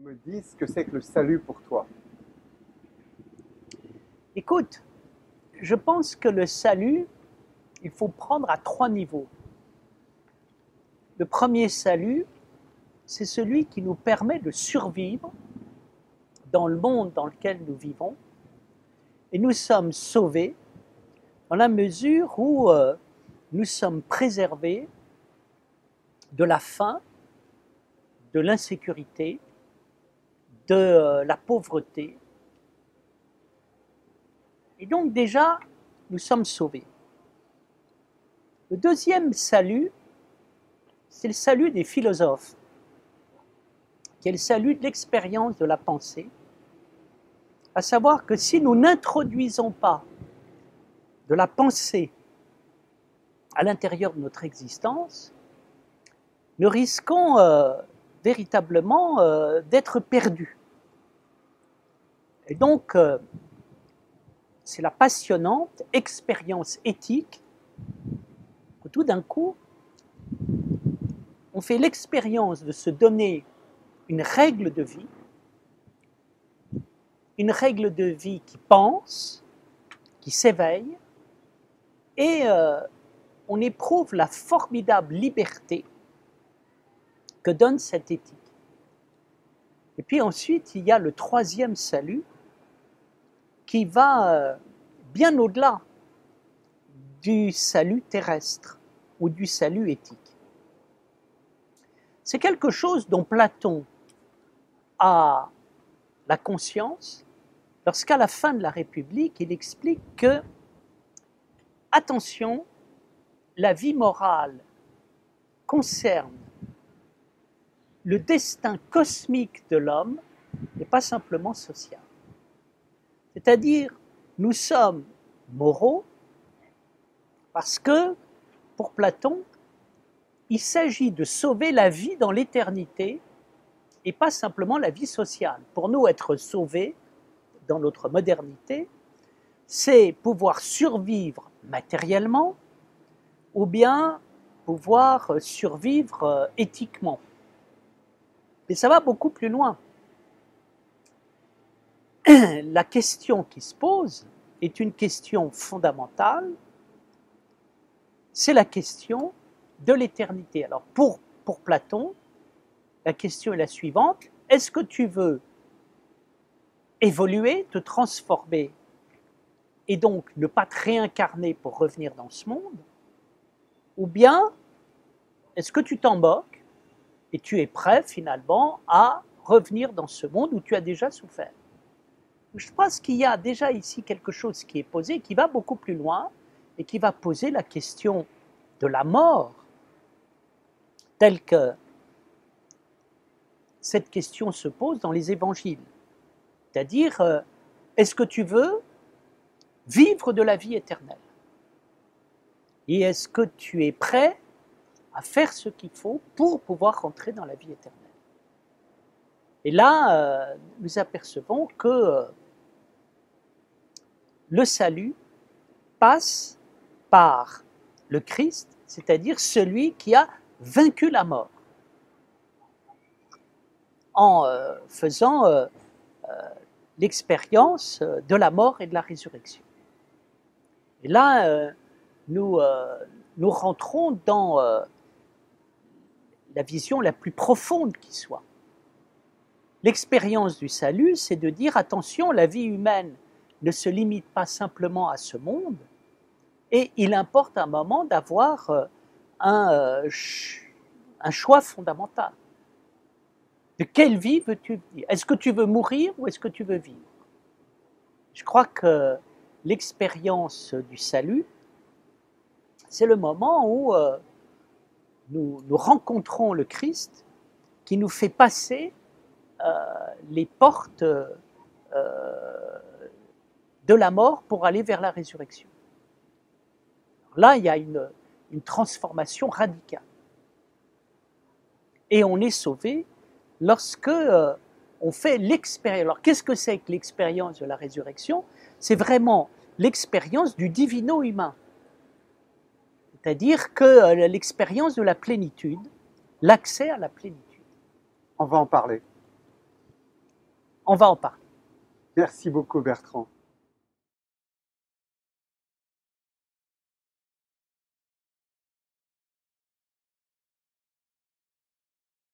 me dis ce que c'est que le salut pour toi. Écoute, je pense que le salut, il faut prendre à 3 niveaux. Le premier salut, c'est celui qui nous permet de survivre dans le monde dans lequel nous vivons. Et nous sommes sauvés dans la mesure où nous sommes préservés de la faim, de l'insécurité, de la pauvreté. Et donc déjà, nous sommes sauvés. Le deuxième salut, c'est le salut des philosophes, qui est le salut de l'expérience de la pensée, à savoir que si nous n'introduisons pas de la pensée à l'intérieur de notre existence, nous risquons véritablement d'être perdus. Et donc, c'est la passionnante expérience éthique que tout d'un coup, on fait l'expérience de se donner une règle de vie qui pense, qui s'éveille, et on éprouve la formidable liberté que donne cette éthique. Et puis ensuite, il y a le troisième salut qui va bien au-delà du salut terrestre ou du salut éthique. C'est quelque chose dont Platon a la conscience lorsqu'à la fin de la République, il explique que, attention, la vie morale concerne le destin cosmique de l'homme et pas simplement social. C'est-à-dire, nous sommes moraux parce que, pour Platon, il s'agit de sauver la vie dans l'éternité et pas simplement la vie sociale. Pour nous, être sauvés dans notre modernité, c'est pouvoir survivre matériellement ou bien pouvoir survivre éthiquement. Mais ça va beaucoup plus loin. La question qui se pose est une question fondamentale, c'est la question de l'éternité. Alors pour Platon, la question est la suivante, est-ce que tu veux évoluer, te transformer et donc ne pas te réincarner pour revenir dans ce monde, ou bien est-ce que tu t'en moques et tu es prêt finalement à revenir dans ce monde où tu as déjà souffert? Je pense qu'il y a déjà ici quelque chose qui est posé, qui va beaucoup plus loin et qui va poser la question de la mort, telle que cette question se pose dans les évangiles. C'est-à-dire, est-ce que tu veux vivre de la vie éternelle? Et est-ce que tu es prêt à faire ce qu'il faut pour pouvoir rentrer dans la vie éternelle? Et là, nous apercevons que le salut passe par le Christ, c'est-à-dire celui qui a vaincu la mort, en faisant l'expérience de la mort et de la résurrection. Et là, nous rentrons dans la vision la plus profonde qui soit. L'expérience du salut, c'est de dire, attention, la vie humaine ne se limite pas simplement à ce monde, et il importe à un moment d'avoir un choix fondamental. De quelle vie veux-tu vivre? Est-ce que tu veux mourir ou est-ce que tu veux vivre? Je crois que l'expérience du salut, c'est le moment où nous rencontrons le Christ qui nous fait passer les portes de la mort pour aller vers la résurrection. Alors là, il y a une transformation radicale. Et on est sauvé lorsque on fait l'expérience. Alors qu'est-ce que c'est que l'expérience de la résurrection? C'est vraiment l'expérience du divino-humain. C'est-à-dire que l'expérience de la plénitude, l'accès à la plénitude. On va en parler. On va en parler. Merci beaucoup Bertrand.